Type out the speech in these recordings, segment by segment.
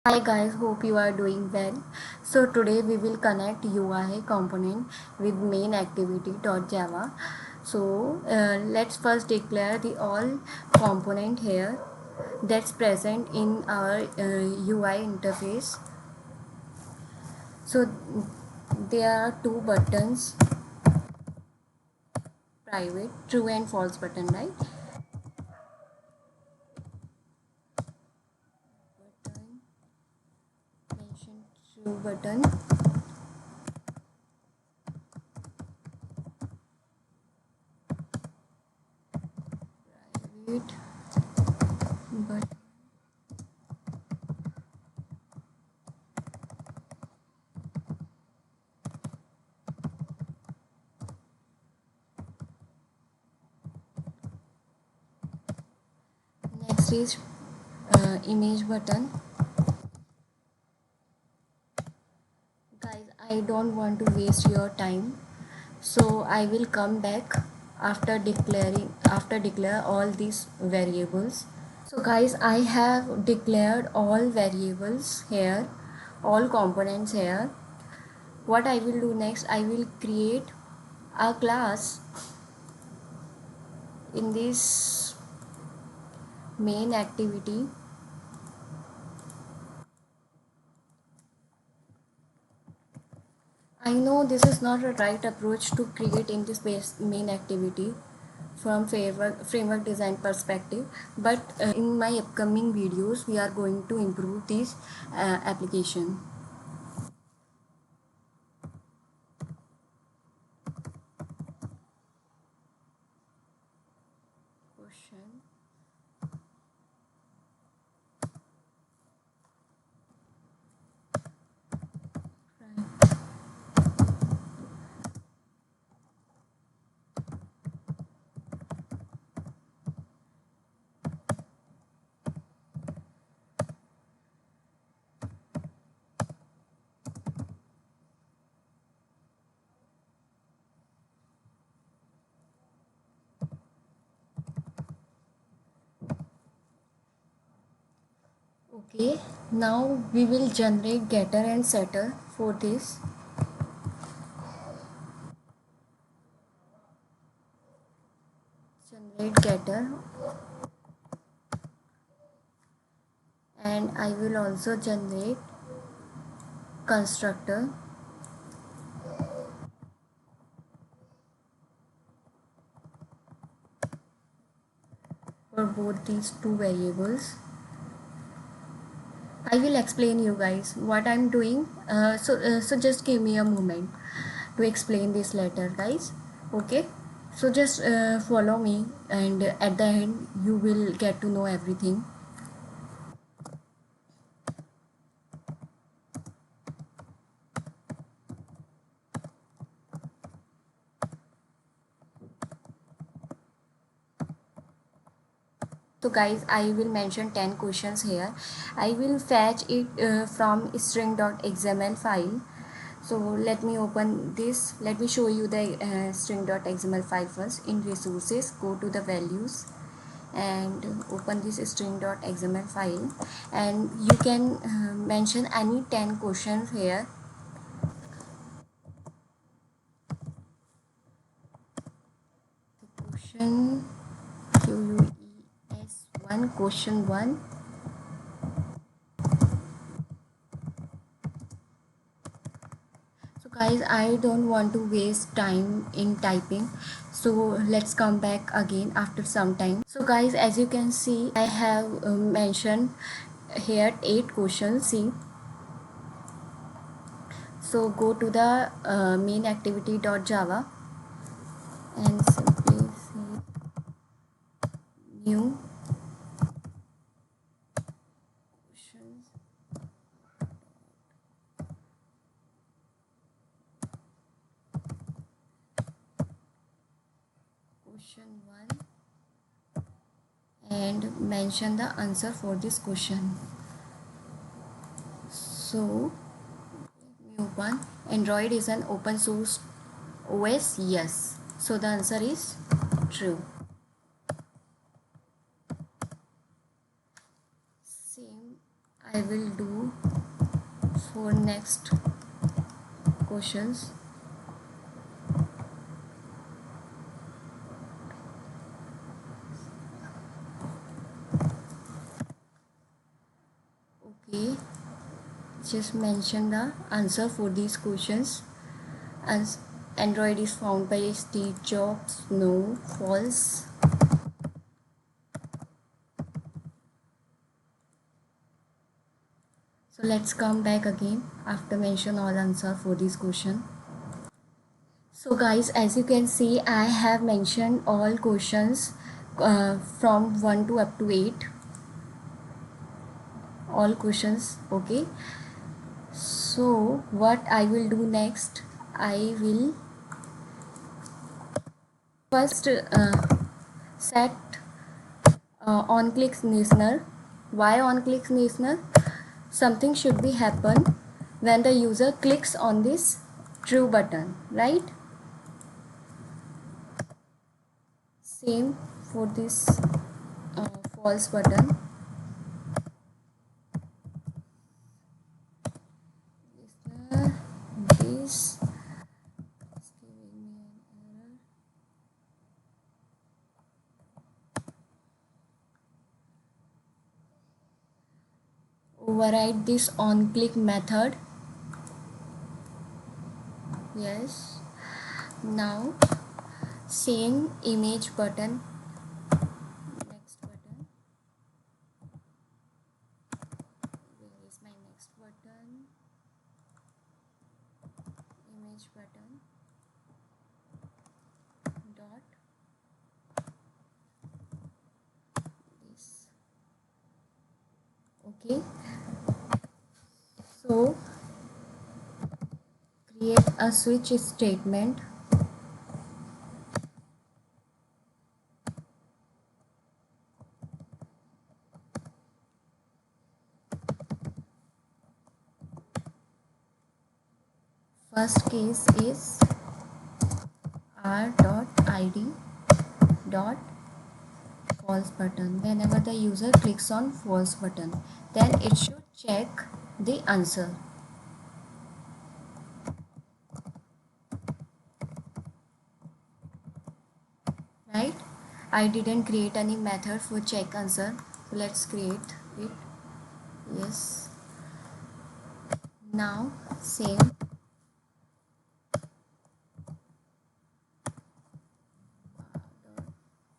Hi guys, hope you are doing well. So today we will connect UI component with main activity.java. Let's first declare the all component here that's present in our UI interface. So there are two buttons, private, true and false button, right? Button, mention true button, private, but next is image button. Guys, I don't want to waste your time, so I will come back after declare all these variables. So guys, I have declared all variables here, all components here. What I will do next, I will create a class in this main activity. I know this is not a right approach to create in this main activity from framework design perspective, but in my upcoming videos we are going to improve this application. Question. Right. Okay, now we will generate getter and setter for this. Generate getter, and I will also generate constructor for both these two variables. I will explain you guys what I'm doing. So just give me a moment to explain this letter, guys. Okay. So just follow me, and at the end you will get to know everything. So guys, I will mention 10 questions here. I will fetch it from string.xml file. So let me open this. Let me show you the string.xml file first. In resources, go to the values and open this string.xml file, and you can mention any 10 questions here. Question QUES1, question 1. So guys, I don't want to waste time in typing, so let's come back again after some time. So guys, as you can see, I have mentioned here 8 questions. See, so go to the main activity.java and simply say new questions. Question 1, and mention the answer for this question. So let me open. Android is an open source OS. Yes, so the answer is true. Same I will do for next questions. Okay, just mention the answer for these questions. As Android is found by Steve Jobs. No, false. So let's come back again after mention all answer for this question. So guys, as you can see, I have mentioned all questions from 1 to up to 8. All questions, okay. So what I will do next, I will first set on click listener. Why on click listener? Something should be happen when the user clicks on this true button, right? Same for this false button. Listener, this is giving me an error. Override this on click method. Yes. Now same image button, next button. Where is my next button? Image button dot this. Okay, so create a switch statement. First case is r.id dot false button. Whenever the user clicks on false button, then it should check the answer. Right? I didn't create any method for check answer. So let's create it. Yes. Now same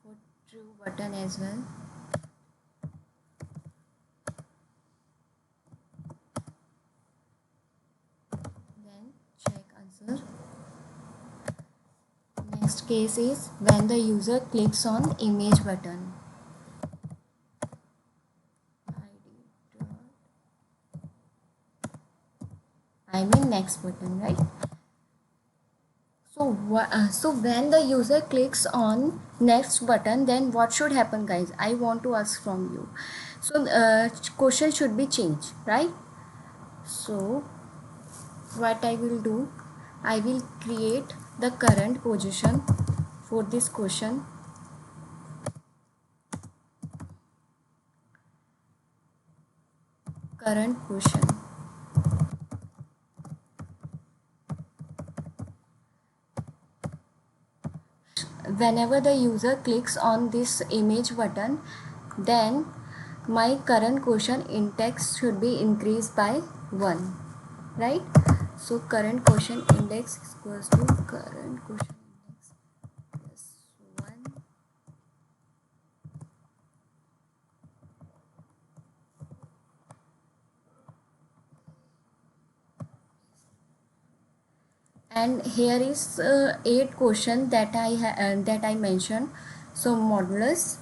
for true button as well. Then check answer. Next case is when the user clicks on image button. I mean next button, right? So when the user clicks on next button, then what should happen, guys? I want to ask from you. So question should be changed, right? So what I will do, I will create the current position for this question. Current position. Whenever the user clicks on this image button, then my current quotient index should be increased by 1, right? So current quotient index is equals to current quotient index plus 1. And here is 8 quotient that I mentioned. So modulus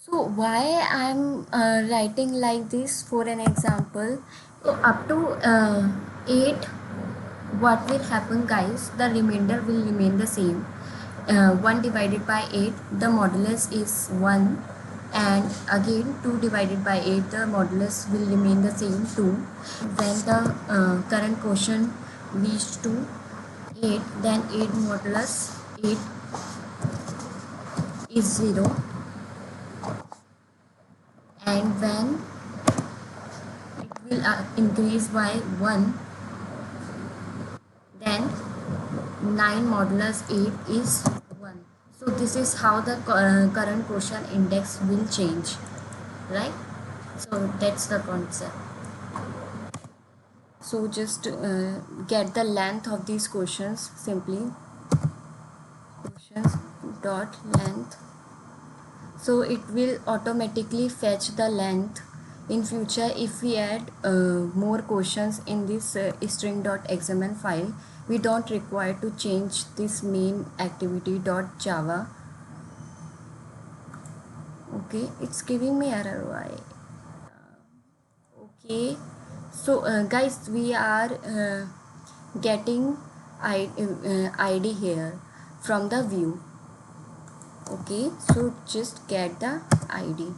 So why I'm writing like this for an example. So up to 8, what will happen, guys? The remainder will remain the same. 1 divided by 8, the modulus is 1, and again 2 divided by 8, the modulus will remain the same, 2. When the current quotient reach to 8, then 8 modulus 8 is 0, and when it will increase by 1, then 9 modulus 8 is 1. So this is how the current quotient index will change, right? So that's the concept. So just get the length of these questions simply. Questions dot length. So it will automatically fetch the length. In future, if we add more questions in this string.xml file, we don't require to change this main activity.java. Okay, it's giving me error. Why? Okay, so guys, we are getting ID here from the view. Okay, so just get the ID.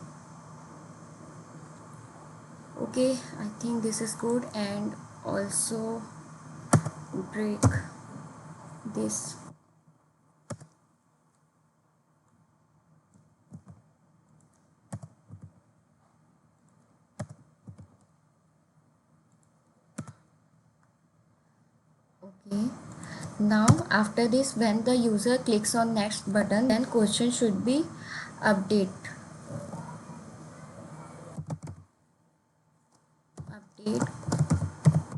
Okay, I think this is good, and also break this. Okay, now after this, when the user clicks on next button, then question should be update update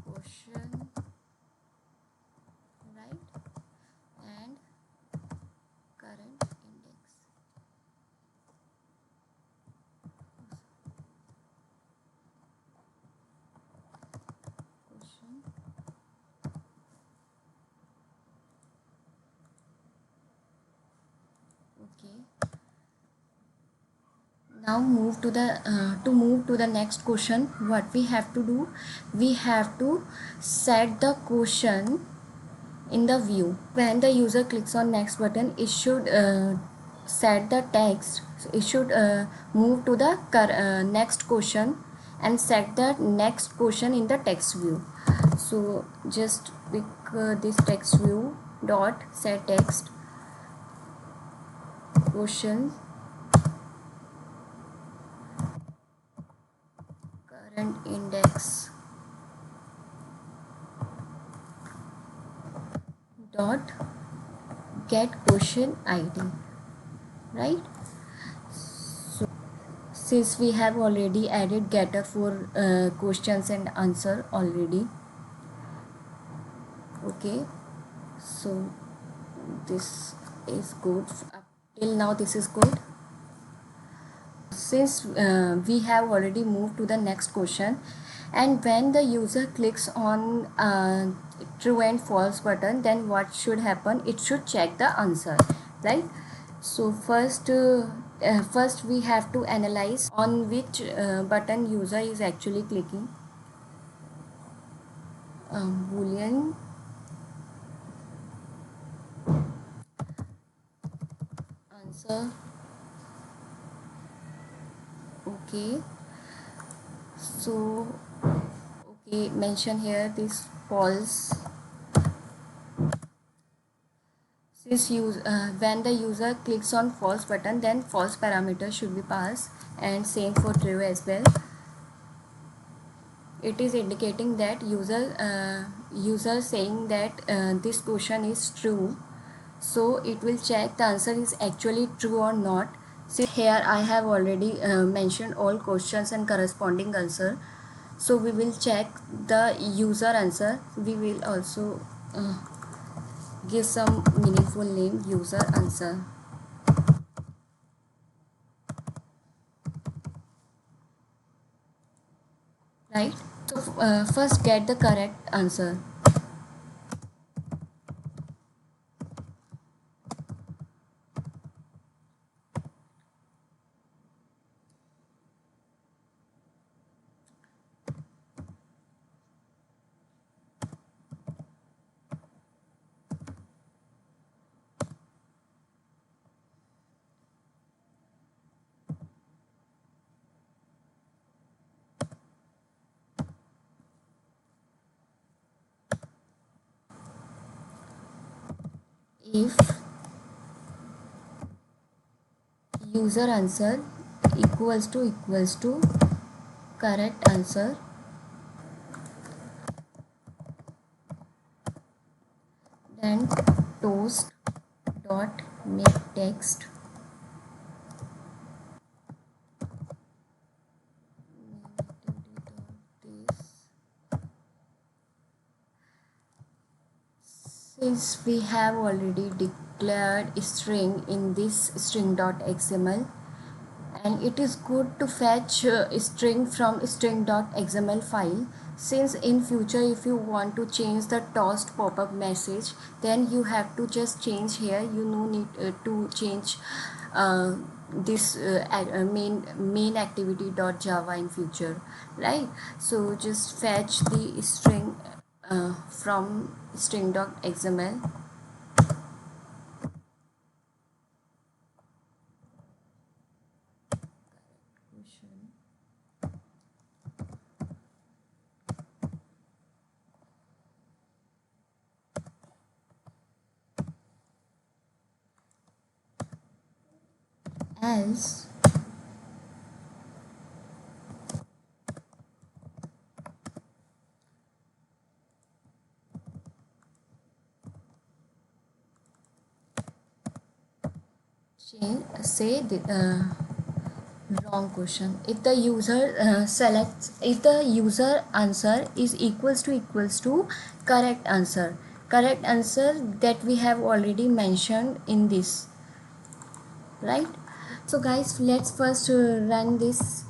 question, right, and current index. Question. Okay, now move to the move to the next question. What we have to do, we have to set the question in the view. When the user clicks on next button, it should set the text. It should move to the next question and set the next question in the text view. So just pick this text view dot set text question current index dot get question ID, right? So since we have already added getter for questions and answer already. Okay, so this is good. Up till now this is good. Since we have already moved to the next question, and when the user clicks on true and false button, then what should happen? It should check the answer, right? So first we have to analyze on which button user is actually clicking. Boolean answer. Okay, so okay, mention here this false. Since when the user clicks on false button, then false parameter should be passed, and same for true as well. It is indicating that user saying that this question is true, so it will check the answer is actually true or not. Since here I have already mentioned all questions and corresponding answer, so we will check the user answer. We will also give some meaningful name, user answer, right? So first get the correct answer. if user answer equals to correct answer, then toast dot make text this. Since we have already declared string in this string.xml, and it is good to fetch string from string.xml file, since in future if you want to change the toast pop-up message, then you have to just change here. You no need to change this main activity.java in future, right? So just fetch the string from string.xml. Else say the wrong question. If the user if the user answer is equals to correct answer that we have already mentioned in this, right? So guys, let's first run this.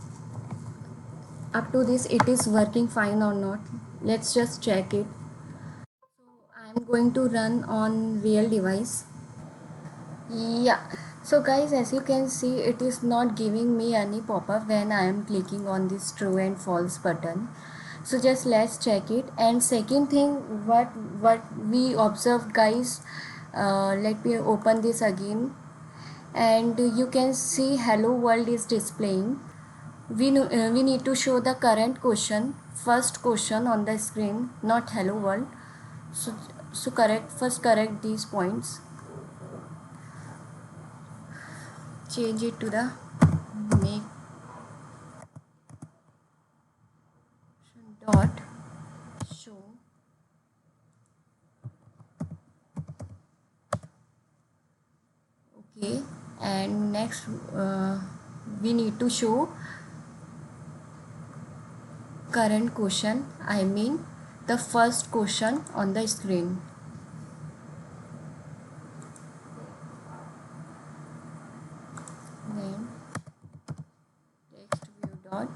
Up to this it is working fine or not, let's just check it. So I'm going to run on real device. Yeah, so guys, as you can see, it is not giving me any pop-up when I am clicking on this true and false button. So just let's check it. And second thing, what we observed, guys, let me open this again, and you can see hello world is displaying. We need to show the current question, first question on the screen, not hello world. So correct these points, change it to the make dot show okay. And next we need to show current question, I mean the first question on the screen. Then text view dot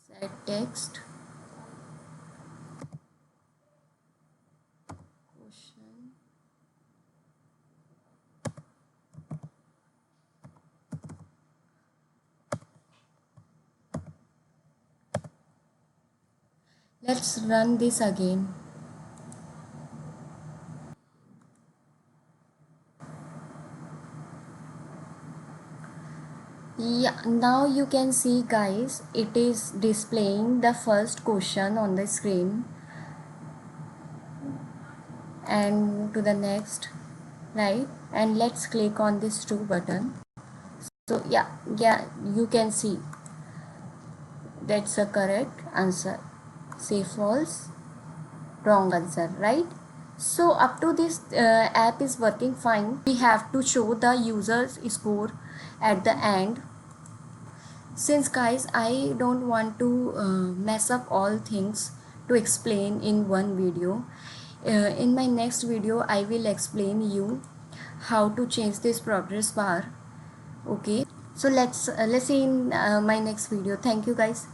set text question. Let's run this again. Yeah, now you can see, guys, it is displaying the first question on the screen. And to the next, right? And let's click on this true button. So yeah, you can see that's a correct answer. Say false, wrong answer, right? So up to this app is working fine. We have to show the user's score at the end. Since guys, I don't want to mess up all things to explain in one video. In my next video I will explain you how to change this progress bar. Okay, so let's see in my next video. Thank you guys.